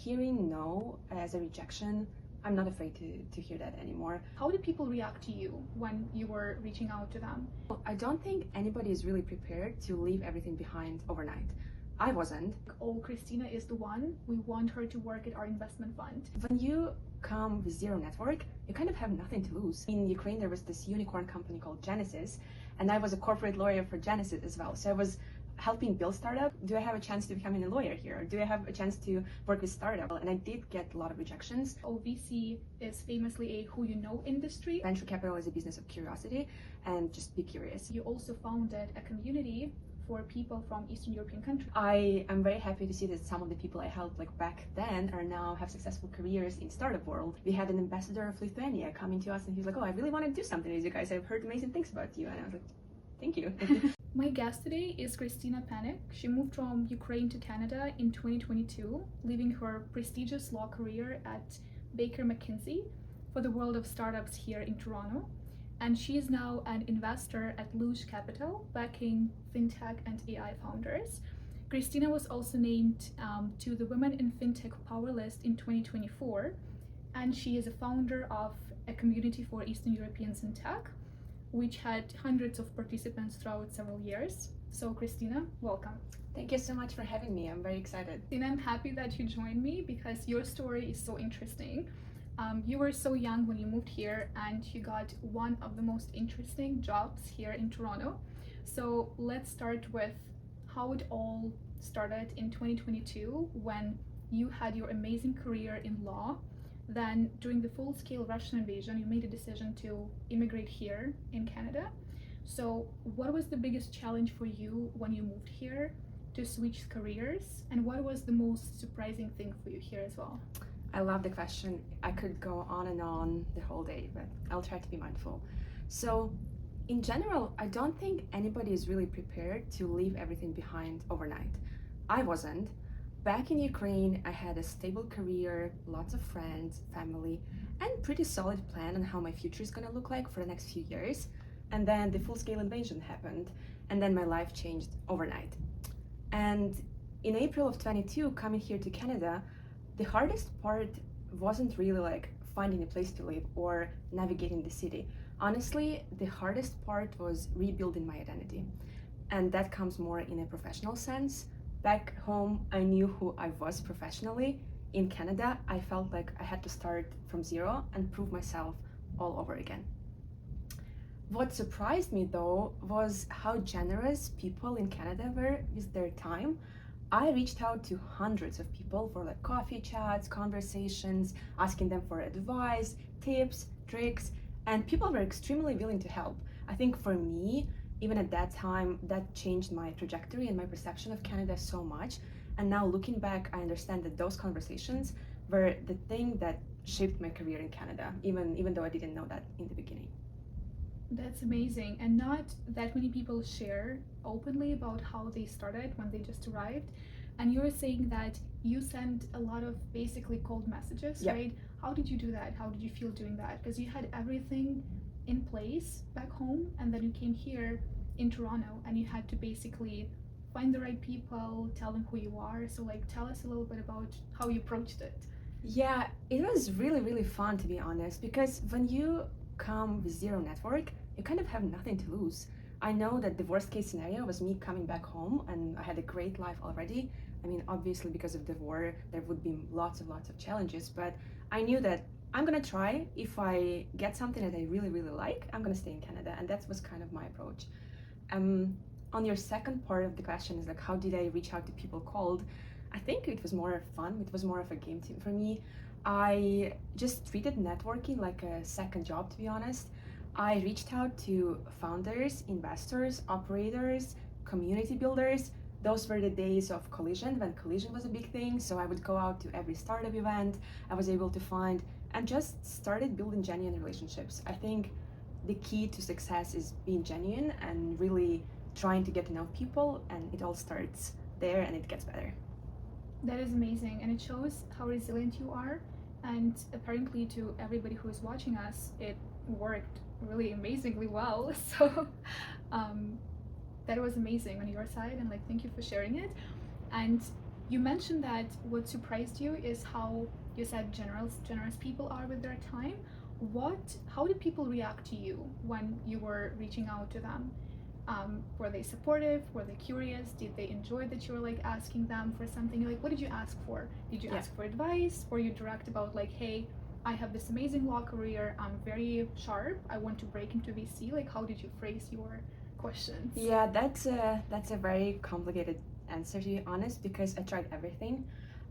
hearing no as a rejection, I'm not afraid to hear that anymore. How did people react to you when you were reaching out to them? I don't think anybody is really prepared to leave everything behind overnight. I wasn't. Oh, Khrystyna is the one. We want her to work at our investment fund. When you come with zero network, you kind of have nothing to lose. In Ukraine, there was this unicorn company called Genesis, and I was a corporate lawyer for Genesis as well. So I was helping build startup. Do I have a chance to become a lawyer here? Do I have a chance to work with startup? And I did get a lot of rejections. VC is famously a who you know industry. Venture capital is a business of curiosity and just be curious. You also founded a community for people from Eastern European countries. I am very happy to see that some of the people I helped back then are now have successful careers in startup world. We had an ambassador of Lithuania coming to us and he was like, oh, I really want to do something with you guys. I've heard amazing things about you. And I was like, thank you. My guest today is Khrystyna Penyk. She moved from Ukraine to Canada in 2022, leaving her prestigious law career at Baker McKinsey for the world of startups here in Toronto. And she is now an investor at Luge Capital, backing fintech and AI founders. Khrystyna was also named to the Women in Fintech Power List in 2024, and she is a founder of a community for Eastern Europeans in tech, which had hundreds of participants throughout several years. So Khrystyna, welcome. Thank you so much for having me. I'm very excited. And I'm happy that you joined me because your story is so interesting. You were so young when you moved here and you got one of the most interesting jobs here in Toronto. So let's start with how it all started in 2022 when you had your amazing career in law. Then during the full-scale Russian invasion, you made a decision to immigrate here in Canada. So what was the biggest challenge for you when you moved here to switch careers? And what was the most surprising thing for you here as well? I love the question. I could go on and on the whole day, but I'll try to be mindful. So in general, I don't think anybody is really prepared to leave everything behind overnight. I wasn't. Back in Ukraine, I had a stable career, lots of friends, family, and pretty solid plan on how my future is gonna look like for the next few years. And then the full-scale invasion happened, and then my life changed overnight. And in April of 22, coming here to Canada, the hardest part wasn't really finding a place to live or navigating the city. Honestly, the hardest part was rebuilding my identity. And that comes more in a professional sense. Back home, I knew who I was professionally. In Canada, I felt like I had to start from zero and prove myself all over again. What surprised me though was how generous people in Canada were with their time. I reached out to hundreds of people for coffee chats, conversations, asking them for advice, tips, tricks, and people were extremely willing to help. I think for me, even at that time, that changed my trajectory and my perception of Canada so much. And now looking back, I understand that those conversations were the thing that shaped my career in Canada, even though I didn't know that in the beginning. That's amazing. And not that many people share openly about how they started when they just arrived. And you were saying that you sent a lot of basically cold messages, Yep. right? How did you do that? How did you feel doing that? Because you had everything in place back home, and then you came here in Toronto and you had to basically find the right people, tell them who you are. So tell us a little bit about how you approached it. Yeah, it was really, really fun to be honest, because when you come with zero network, you kind of have nothing to lose. I know that the worst case scenario was me coming back home and I had a great life already. I mean, obviously because of the war, there would be lots of challenges, but I knew that I'm gonna try. If I get something that I really, really like, I'm gonna stay in Canada, and that was kind of my approach. On your second part of the question is how did I reach out to people cold? I think it was more fun. It was more of a game team for me. I just treated networking like a second job, to be honest. I reached out to founders, investors, operators, community builders. Those were the days of Collision, when Collision was a big thing. So I would go out to every startup event I was able to find and just started building genuine relationships. I think the key to success is being genuine and really trying to get to know people, and it all starts there and it gets better. That is amazing, and it shows how resilient you are. And apparently to everybody who is watching us, it worked really amazingly well. So that was amazing on your side, and thank you for sharing it. And You mentioned that what surprised you is how you said generous people are with their time. How did people react to you when you were reaching out to them? Were they supportive? Were they curious? Did they enjoy that you were like asking them for something? Like, what did you ask for? Did you ask for advice? Were you direct about like, hey, I have this amazing law career. I'm very sharp. I want to break into VC. Like, how did you phrase your questions? Yeah, that's a very complicated answer, to be honest, because I tried everything.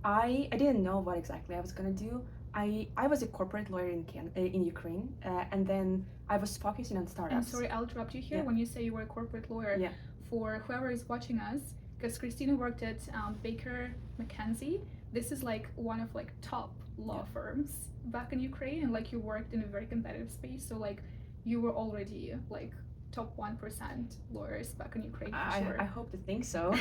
I didn't know what exactly I was gonna do. I was a corporate lawyer in Ukraine, and then I was focusing on startups. And sorry, I'll interrupt you here. Yeah. When you say you were a corporate lawyer, Yeah. for whoever is watching us, because Khrystyna worked at Baker McKenzie. This is like one of like top law firms back in Ukraine, and like you worked in a very competitive space. So like you were already like top 1% lawyers back in Ukraine for sure. I hope to think so.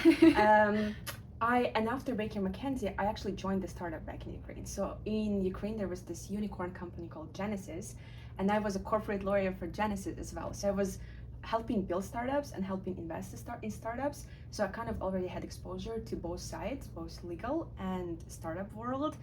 And after Baker McKenzie, I actually joined the startup back in Ukraine. So in Ukraine, there was this unicorn company called Genesis, and I was a corporate lawyer for Genesis as well. So I was helping build startups and helping invest in startups. So I kind of already had exposure to both sides, both legal and startup world.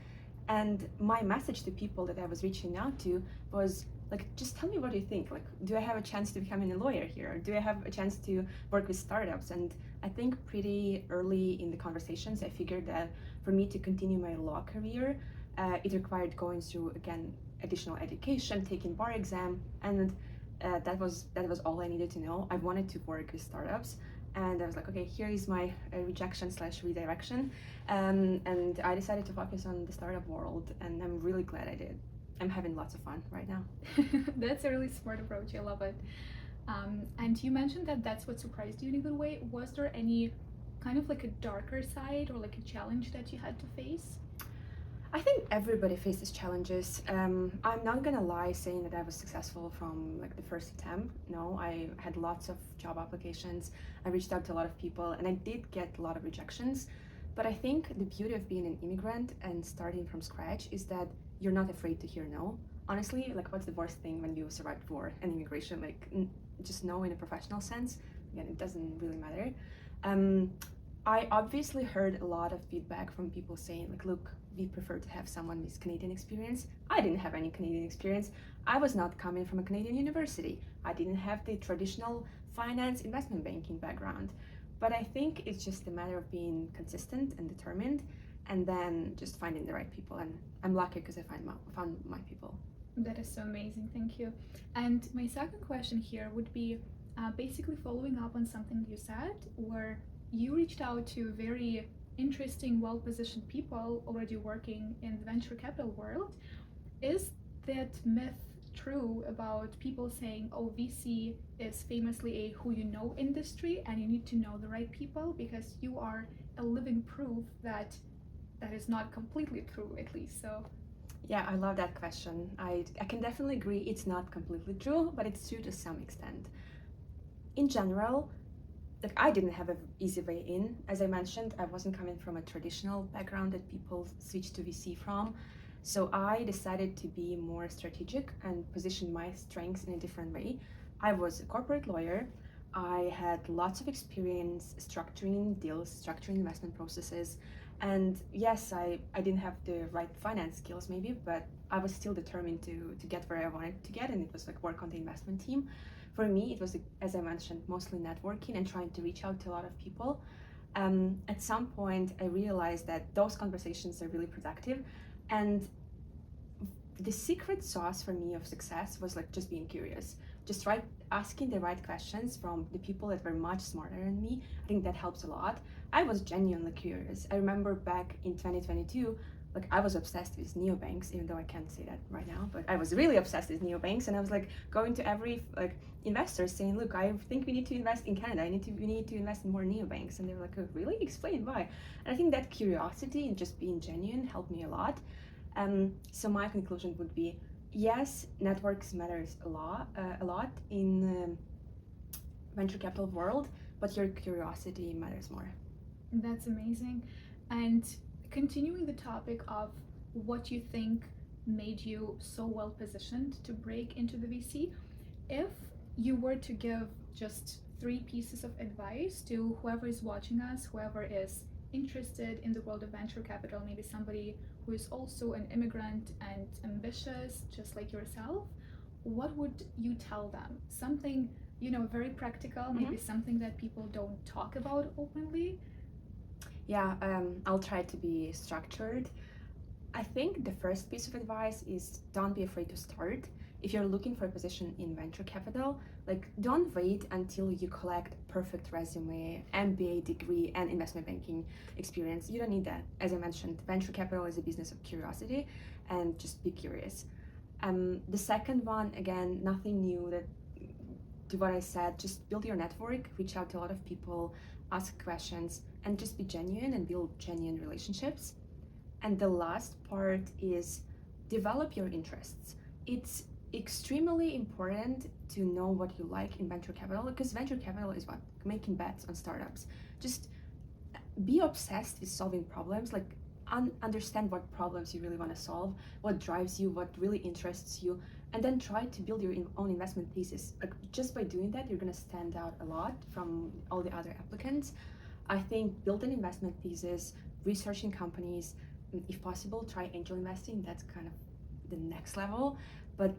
And my message to people that I was reaching out to was like, just tell me what you think. Like, do I have a chance to becoming a lawyer here? Or do I have a chance to work with startups? And I think pretty early in the conversations, I figured that for me to continue my law career, it required going through, again, additional education, taking bar exam, and that was all I needed to know. I wanted to work with startups, and I was like, okay, here is my rejection/redirection, and I decided to focus on the startup world, and I'm really glad I did. I'm having lots of fun right now. That's a really smart approach. I love it. And you mentioned that that's what surprised you in a good way. Was there any kind of like a darker side or like a challenge that you had to face? I think everybody faces challenges. I'm not gonna lie saying that I was successful from like the first attempt. No, I had lots of job applications. I reached out to a lot of people, and I did get a lot of rejections. But I think the beauty of being an immigrant and starting from scratch is that you're not afraid to hear no. Honestly, like, what's the worst thing when you survived war and immigration? Like, just no in a professional sense. Again, it doesn't really matter. I obviously heard a lot of feedback from people saying, like, look, we prefer to have someone with Canadian experience. I didn't have any Canadian experience. I was not coming from a Canadian university. I didn't have the traditional finance investment banking background. But I think it's just a matter of being consistent and determined, and then just finding the right people. And I'm lucky because I found my people. That is so amazing. Thank you. And my second question here would be basically following up on something you said, where you reached out to very interesting, well-positioned people already working in the venture capital world. Is that myth true about people saying, oh, VC is famously a who you know industry and you need to know the right people? Because you are a living proof that that is not completely true, at least. So yeah, I love that question. I can definitely agree it's not completely true, but it's true to some extent. In general, like, I didn't have an easy way in. As I mentioned, I wasn't coming from a traditional background that people switch to VC from. So I decided to be more strategic and position my strengths in a different way. I was a corporate lawyer. I had lots of experience structuring deals, structuring investment processes. And yes, I didn't have the right finance skills maybe, but I was still determined to get where I wanted to get, and it was like work on the investment team. For me, it was, as I mentioned, mostly networking and trying to reach out to a lot of people. At some point, I realized that those conversations are really productive, and the secret sauce for me of success was like just being curious, just asking the right questions from the people that were much smarter than me. I think that helps a lot. I was genuinely curious. I remember back in 2022, like, I was obsessed with neobanks, even though I can't say that right now, but I was really obsessed with neobanks, and I was like going to every like investor saying, look, I think we need to invest in Canada. We need to invest in more neobanks. And they were like, oh, really? Explain why. And I think that curiosity and just being genuine helped me a lot. So my conclusion would be, yes, networks matters a lot in the venture capital world, but your curiosity matters more. that's amazing. And continuing the topic of what you think made you so well positioned to break into the VC, if you were to give just 3 pieces of advice to whoever is watching us, whoever is interested in the world of venture capital, maybe somebody who is also an immigrant and ambitious, just like yourself, what would you tell them? Something, very practical, maybe something that people don't talk about openly. Yeah, I'll try to be structured. I think the first piece of advice is don't be afraid to start. If you're looking for a position in venture capital, like don't wait until you collect perfect resume, MBA degree, and investment banking experience. You don't need that. As I mentioned, venture capital is a business of curiosity, and just be curious. The second one, again, nothing new that to what I said, just build your network, reach out to a lot of people, ask questions, and just be genuine and build genuine relationships. And the last part is develop your interests. It's extremely important to know what you like in venture capital, because venture capital is what? Making bets on startups. Just be obsessed with solving problems, like understand what problems you really want to solve, what drives you, what really interests you, and then try to build your own investment thesis. Like just by doing that, you're going to stand out a lot from all the other applicants. I think build an investment thesis, researching companies, if possible, try angel investing. That's kind of the next level, but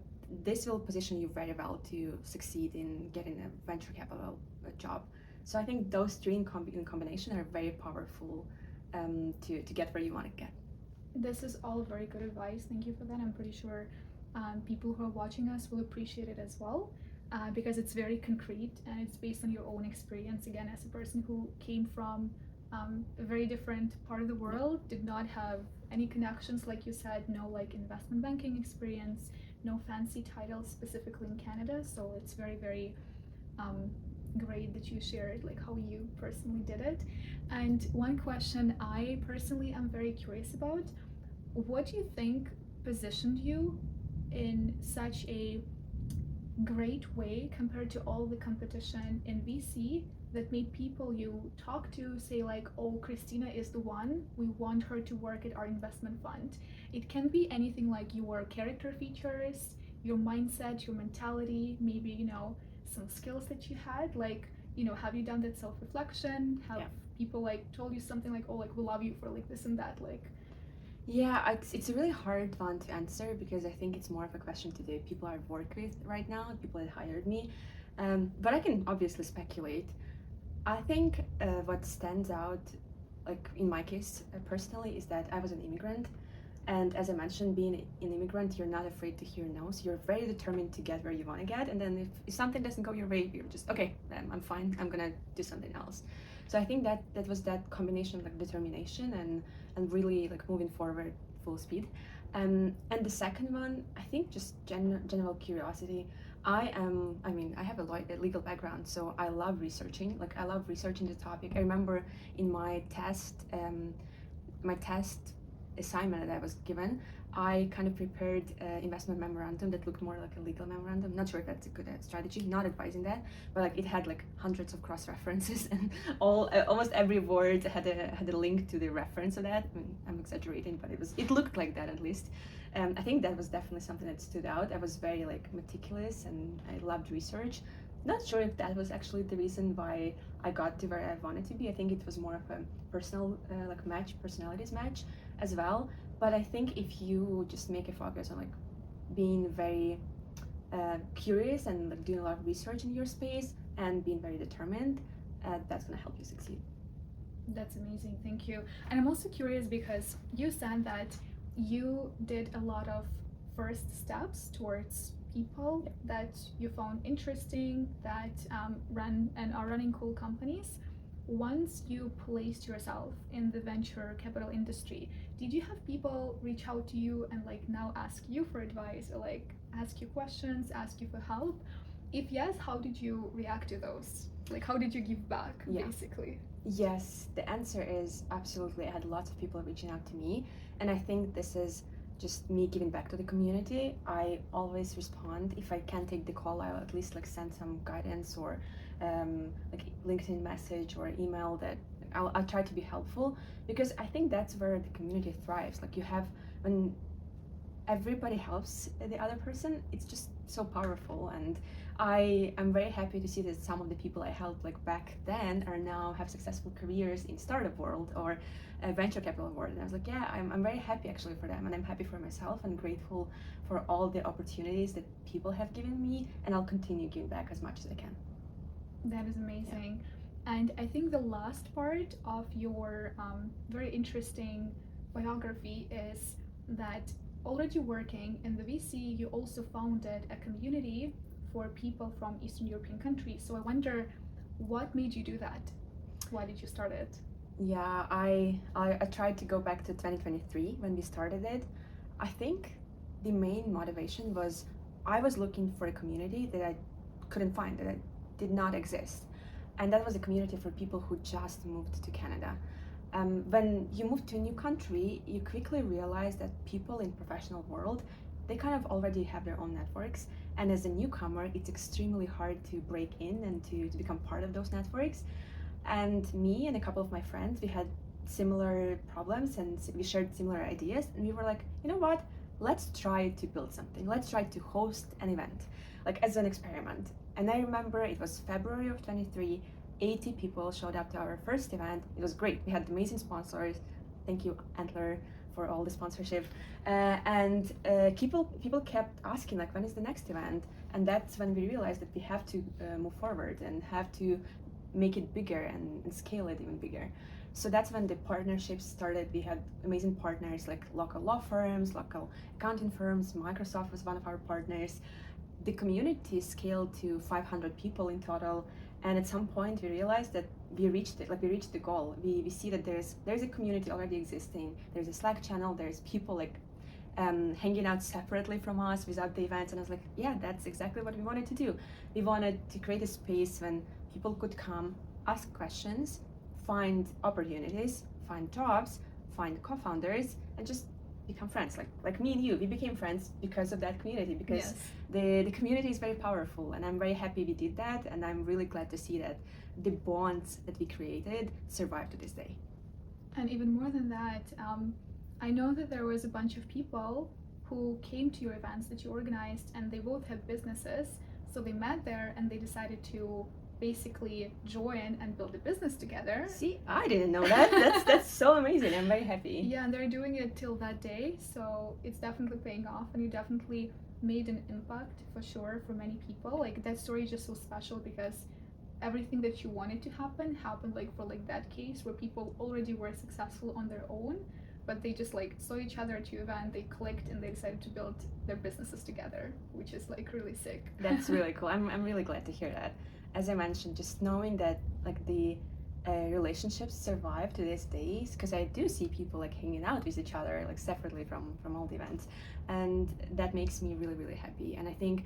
this will position you very well to succeed in getting a venture capital job. So I think those three in combination are very powerful to get where you want to get. This is all very good advice. Thank you for that. I'm pretty sure people who are watching us will appreciate it as well, because it's very concrete and it's based on your own experience. Again, as a person who came from a very different part of the world, did not have any connections, like you said, no like investment banking experience, no fancy titles specifically in Canada. So it's very, very great that you shared like how you personally did it. And one question I personally am very curious about, what do you think positioned you in such a great way compared to all the competition in VC that made people you talk to say like, oh, Khrystyna is the one, we want her to work at our investment fund? It can be anything like your character features, your mindset, your mentality, maybe some skills that you had, like have you done that self-reflection? Have people like told you something like, oh, like we love you for like this and that, like? Yeah, it's a really hard one to answer, because I think it's more of a question to the people I've worked with right now, people that hired me. But I can obviously speculate. I think what stands out, like in my case personally, is that I was an immigrant. And as I mentioned, being an immigrant, you're not afraid to hear no. So you're very determined to get where you want to get. And then if something doesn't go your way, you're just, okay, I'm fine. I'm going to do something else. So I think that was that combination of like determination and really like moving forward full speed. And the second one, I think just general curiosity. I have a legal background, so I love researching. Like I love researching the topic. I remember in my test assignment that I was given, I kind of prepared an investment memorandum that looked more like a legal memorandum. Not sure if that's a good strategy, not advising that, but like it had like hundreds of cross references and almost every word had a link to the reference of that. I mean, I'm exaggerating, but it looked like that at least. I think that was definitely something that stood out. I was very like meticulous and I loved research. Not sure if that was actually the reason why I got to where I wanted to be. I think it was more of a personal personalities match as well. But I think if you just make a focus on like being very curious and like doing a lot of research in your space and being very determined, that's gonna help you succeed. That's amazing, thank you. And I'm also curious because you said that you did a lot of first steps towards people that you found interesting, that run and are running cool companies. Once you placed yourself in the venture capital industry, did you have people reach out to you and like now ask you for advice or like ask you questions, ask you for help? If yes, how did you react to those? Like how did you give back, basically? Yes, the answer is absolutely. I had lots of people reaching out to me, and I think this is just me giving back to the community. I always respond. If I can't take the call, I'll at least like send some guidance or like LinkedIn message or email that I'll try to be helpful, because I think that's where the community thrives. Like you have, when everybody helps the other person, it's just so powerful. And I am very happy to see that some of the people I helped like back then are now have successful careers in startup world or venture capital world. And I was like, yeah, I'm very happy actually for them, and I'm happy for myself and grateful for all the opportunities that people have given me, and I'll continue giving back as much as I can. That is amazing. And I think the last part of your very interesting biography is that already working in the VC, you also founded a community for people from Eastern European countries. So I wonder, what made you do that? Why did you start it? Yeah, I tried to go back to 2023 when we started it. I think the main motivation was I was looking for a community that I couldn't find, that did not exist. And that was a community for people who just moved to Canada. When you move to a new country, you quickly realize that people in professional world, they kind of already have their own networks. And as a newcomer, it's extremely hard to break in and to become part of those networks. And me and a couple of my friends, we had similar problems and we shared similar ideas. And we were like, you know what? Let's try to build something. Let's try to host an event, like as an experiment. And I remember it was February of 23, 80 people showed up to our first event. It was great. We had amazing sponsors. Thank you, Antler, for all the sponsorship. And people kept asking, like, when is the next event? And that's when we realized that we have to move forward and have to make it bigger and scale it even bigger. So that's when the partnerships started. We had amazing partners like local law firms, local accounting firms. Microsoft was one of our partners. The community scaled to 500 people in total, and at some point we realized that we reached it. Like we reached the goal. We see that there's a community already existing. There's a Slack channel. There's people like hanging out separately from us without the events. And I was like, yeah, that's exactly what we wanted to do. We wanted to create a space when people could come, ask questions, find opportunities, find jobs, find co-founders, and just become friends. Like me and you, we became friends because of that community, because the community is very powerful, and I'm very happy we did that, and I'm really glad to see that the bonds that we created survive to this day. And even more than that, I know that there was a bunch of people who came to your events that you organized, and they both have businesses, so they met there and they decided to basically join and build a business together. See, I didn't know that. That's so amazing. I'm very happy. Yeah, and they're doing it till that day, so it's definitely paying off, and you definitely made an impact for sure for many people. Like that story is just so special because everything that you wanted to happen happened, like for like that case where people already were successful on their own, but they just like saw each other at your event, they clicked, and they decided to build their businesses together, which is like really sick. That's really cool. I'm really glad to hear that. As I mentioned, just knowing that like the relationships survive to this day, because I do see people like hanging out with each other like separately from all the events, and that makes me really, really happy. And I think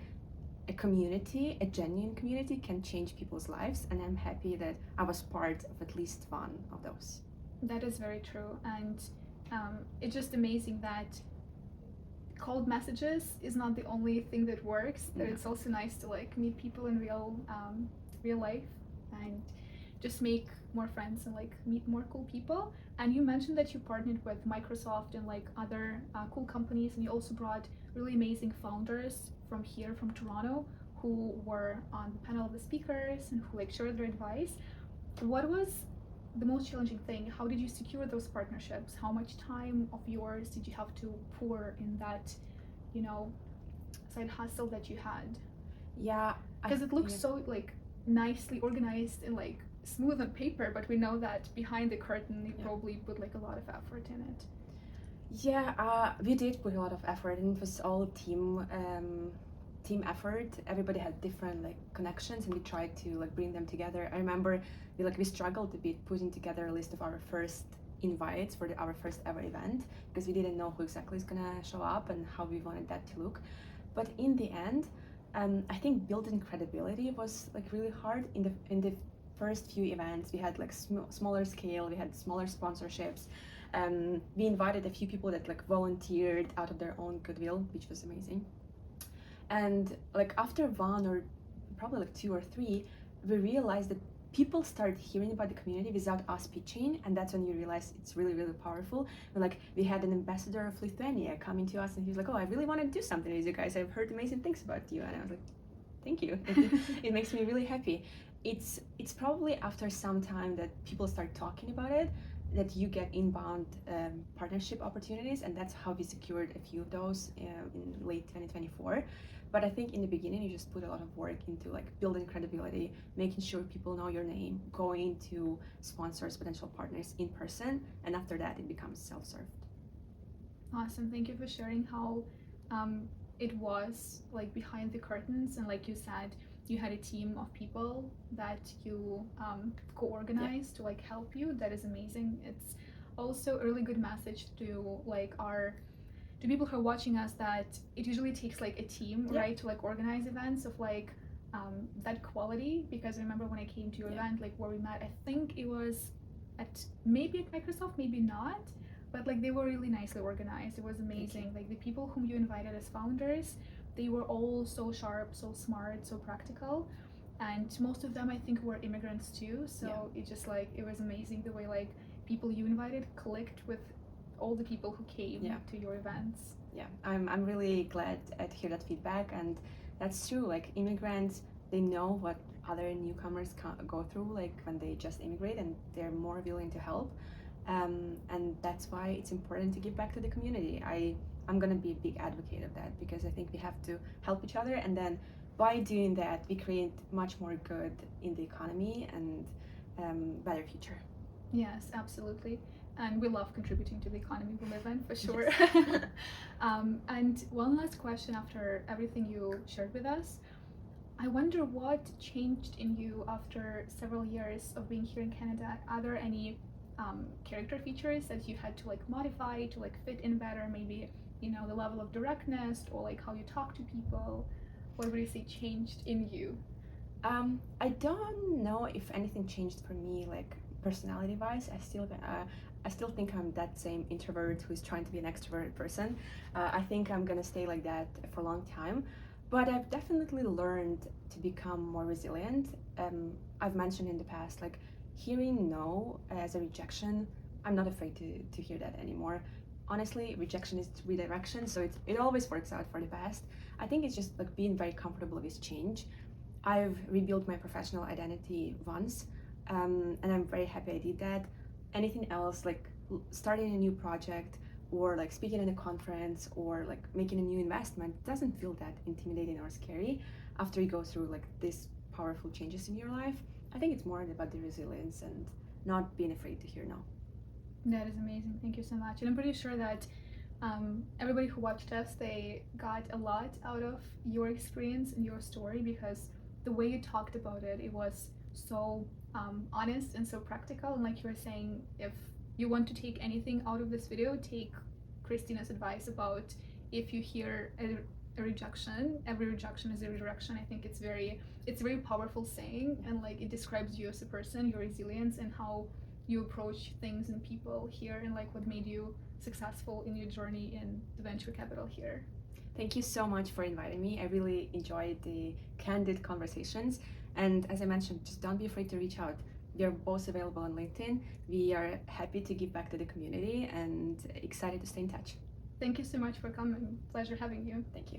a community, a genuine community, can change people's lives, and I'm happy that I was part of at least one of those. That is very true, and it's just amazing that cold messages is not the only thing that works. That it's also nice to like meet people in real life and just make more friends and like meet more cool people. And you mentioned that you partnered with Microsoft and like other cool companies, and you also brought really amazing founders from here, from Toronto, who were on the panel of the speakers and who like shared their advice. What was the most challenging thing? How did you secure those partnerships? How much time of yours did you have to pour in that, side hustle that you had? Yeah, because it looks so like nicely organized and like smooth on paper, but we know that behind the curtain you probably put like a lot of effort in it. Yeah, we did put a lot of effort, and it was all team effort. Everybody had different like connections, and we tried to like bring them together. I remember we struggled a bit putting together a list of our first invites for our first ever event, because we didn't know who exactly is gonna show up and how we wanted that to look. But in the end, I think building credibility was like really hard. In the first few events, we had like smaller scale, we had smaller sponsorships. We invited a few people that like volunteered out of their own goodwill, which was amazing. And like after one or probably like two or three, we realized that people start hearing about the community without us pitching, and that's when you realize it's really, really powerful. Like, we had an ambassador of Lithuania coming to us, and he was like, oh, I really want to do something with you guys. I've heard amazing things about you. And I was like, thank you. It makes me really happy. It's probably after some time that people start talking about it that you get inbound partnership opportunities, and that's how we secured a few of those in late 2024. But I think in the beginning you just put a lot of work into like building credibility, making sure people know your name, going to sponsors, potential partners in person, and after that it becomes self-served. Awesome. Thank you for sharing how it was like behind the curtains, and like you said, you had a team of people that you co-organized to like help you. That is amazing. It's also a really good message to like to people who are watching us, that it usually takes like a team, right, to like organize events of like that quality. Because I remember when I came to your event, like where we met, I think it was at Microsoft, maybe not, but like they were really nicely organized. It was amazing. Like the people whom you invited as founders, they were all so sharp, so smart, so practical, and most of them I think were immigrants too. So it just like, it was amazing the way like people you invited clicked with all the people who came to your events. I'm really glad to hear that feedback, and that's true. Like immigrants, they know what other newcomers go through like when they just immigrate, and they're more willing to help, and that's why it's important to give back to the community. I'm gonna be a big advocate of that, because I think we have to help each other, and then by doing that we create much more good in the economy and better future. Yes, absolutely. And we love contributing to the economy we live in, for sure. And one last question after everything you shared with us. I wonder what changed in you after several years of being here in Canada. Are there any character features that you had to like modify to like fit in better? Maybe, you know, the level of directness, or like how you talk to people. What would you say changed in you? I don't know if anything changed for me, like personality wise. I still think I'm that same introvert who's trying to be an extroverted person. I think I'm gonna stay like that for a long time, but I've definitely learned to become more resilient. I've mentioned in the past, like hearing no as a rejection, I'm not afraid to hear that anymore. Honestly, rejection is redirection, so it always works out for the best. I think it's just like being very comfortable with change. I've rebuilt my professional identity once, and I'm very happy I did that. Anything else, like starting a new project or like speaking in a conference or like making a new investment, doesn't feel that intimidating or scary after you go through like these powerful changes in your life. I think it's more about the resilience and not being afraid to hear no. That is amazing. Thank you so much. And I'm pretty sure that everybody who watched us, they got a lot out of your experience and your story, because the way you talked about it, it was so honest and so practical. And like you were saying, if you want to take anything out of this video, take Khrystyna's advice about if you hear a rejection, every rejection is a redirection. I think it's very powerful saying, and like it describes you as a person, your resilience, and how you approach things and people here, and like what made you successful in your journey in the venture capital here. Thank you so much for inviting me. I really enjoyed the candid conversations. And as I mentioned, just don't be afraid to reach out. We are both available on LinkedIn. We are happy to give back to the community and excited to stay in touch. Thank you so much for coming. Pleasure having you. Thank you.